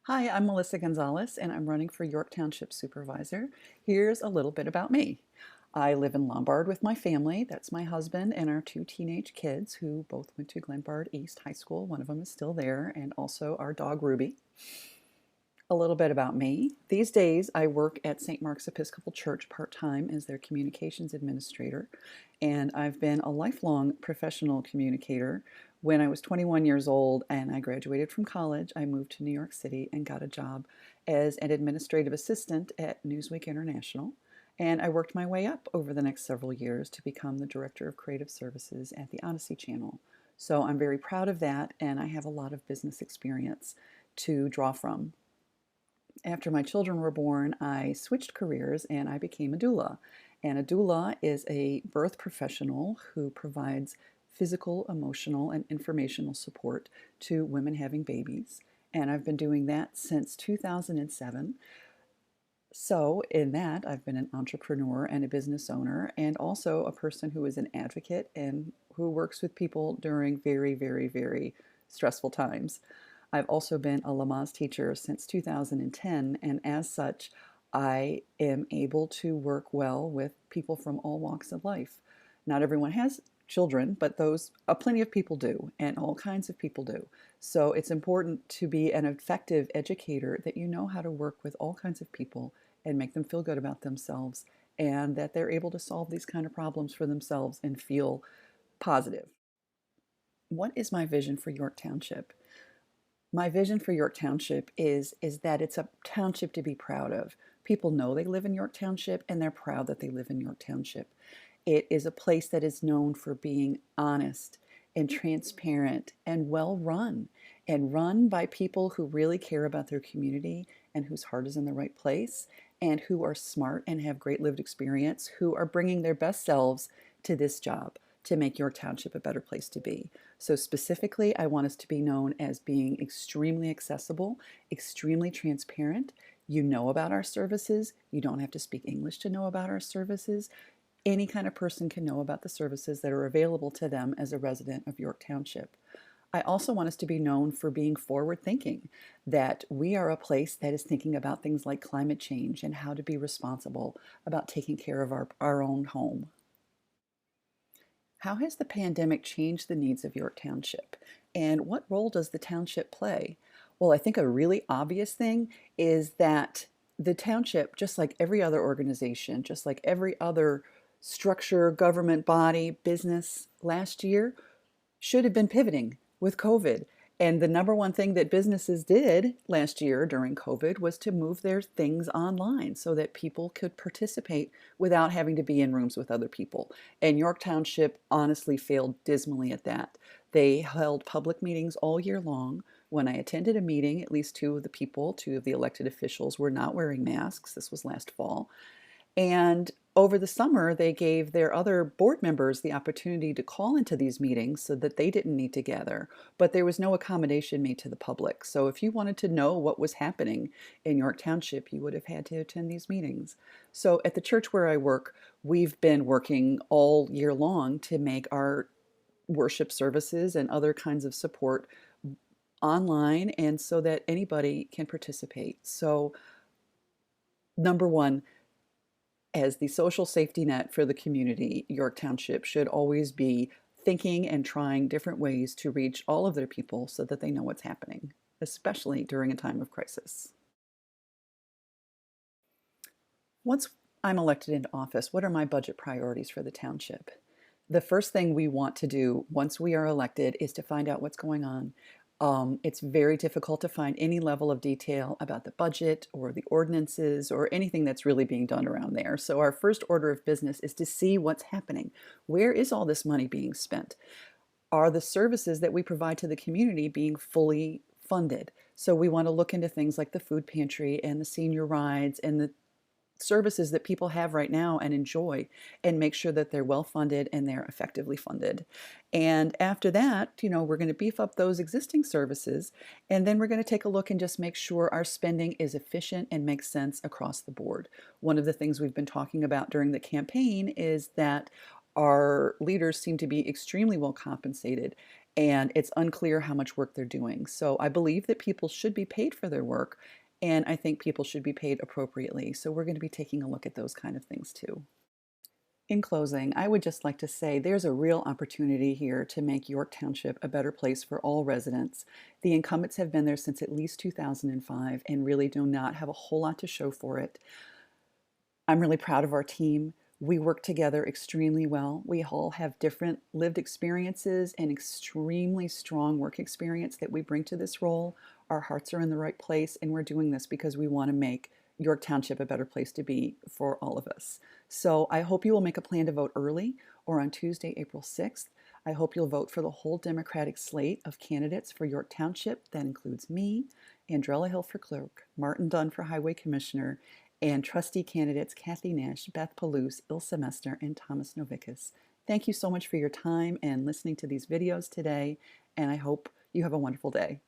Hi, I'm Melissa Gonzalez, and I'm running for York Township Supervisor. Here's a little bit about me. I live in Lombard with my family. That's my husband and our two teenage kids who both went to Glenbard East High School. One of them is still there, and also our dog Ruby. A little bit about me. These days, I work at St. Mark's Episcopal Church part-time as their communications administrator, and I've been a lifelong professional communicator. When I was 21 years old and I graduated from college, I moved to New York City and got a job as an administrative assistant at Newsweek International. And I worked my way up over the next several years to become the Director of Creative Services at the Odyssey Channel. So I'm very proud of that, and I have a lot of business experience to draw from. After my children were born, I switched careers and I became a doula. And a doula is a birth professional who provides physical, emotional, and informational support to women having babies. And I've been doing that since 2007. So, in that, I've been an entrepreneur and a business owner, and also a person who is an advocate and who works with people during very, very, very stressful times. I've also been a Lamaze teacher since 2010, and as such, I am able to work well with people from all walks of life. Not everyone has children, but plenty of people do, and all kinds of people do. So it's important to be an effective educator that you know how to work with all kinds of people and make them feel good about themselves, and that they're able to solve these kind of problems for themselves and feel positive. What is my vision for York Township? My vision for York Township is that it's a township to be proud of. People know they live in York Township and they're proud that they live in York Township. It is a place that is known for being honest and transparent and well run, and run by people who really care about their community and whose heart is in the right place and who are smart and have great lived experience, who are bringing their best selves to this job to make York Township a better place to be. So specifically, I want us to be known as being extremely accessible, extremely transparent. You know about our services. You don't have to speak English to know about our services. Any kind of person can know about the services that are available to them as a resident of York Township. I also want us to be known for being forward thinking, that we are a place that is thinking about things like climate change and how to be responsible about taking care of our own home. How has the pandemic changed the needs of York Township? And what role does the township play? Well, I think a really obvious thing is that the township, just like every other organization, just like every other structure, government body, business last year, should have been pivoting with COVID. And the number one thing that businesses did last year during COVID was to move their things online so that people could participate without having to be in rooms with other people. And York Township honestly failed dismally at that. They held public meetings all year long. When I attended a meeting, at least two of the elected officials were not wearing masks. This was last fall. And over the summer, they gave their other board members the opportunity to call into these meetings so that they didn't need to gather, but there was no accommodation made to the public. So if you wanted to know what was happening in York Township, you would have had to attend these meetings. So at the church where I work, we've been working all year long to make our worship services and other kinds of support online and so that anybody can participate. So number one, as the social safety net for the community, York Township should always be thinking and trying different ways to reach all of their people so that they know what's happening, especially during a time of crisis. Once I'm elected into office, what are my budget priorities for the township? The first thing we want to do once we are elected is to find out what's going on. It's very difficult to find any level of detail about the budget or the ordinances or anything that's really being done around there. So our first order of business is to see what's happening. Where is all this money being spent? Are the services that we provide to the community being fully funded? So we want to look into things like the food pantry and the senior rides and the services that people have right now and enjoy, and make sure that they're well funded and they're effectively funded. And after that, we're going to beef up those existing services, and then we're going to take a look and just make sure our spending is efficient and makes sense across the board. One of the things we've been talking about during the campaign is that our leaders seem to be extremely well compensated, and it's unclear how much work they're doing. So I believe that people should be paid for their work, and I think people should be paid appropriately. So we're going to be taking a look at those kind of things too. In closing, I would just like to say there's a real opportunity here to make York Township a better place for all residents. The incumbents have been there since at least 2005 and really do not have a whole lot to show for it. I'm really proud of our team. We work together extremely well. We all have different lived experiences and extremely strong work experience that we bring to this role. Our hearts are in the right place, and we're doing this because we want to make York Township a better place to be for all of us. So I hope you will make a plan to vote early or on Tuesday, April 6th. I hope you'll vote for the whole Democratic slate of candidates for York Township. That includes me, Andrella Hill for clerk, Martin Dunn for highway commissioner, and trustee candidates Kathy Nash, Beth Palouse, Ilse Mester, and Thomas Novicus. Thank you so much for your time and listening to these videos today, and I hope you have a wonderful day.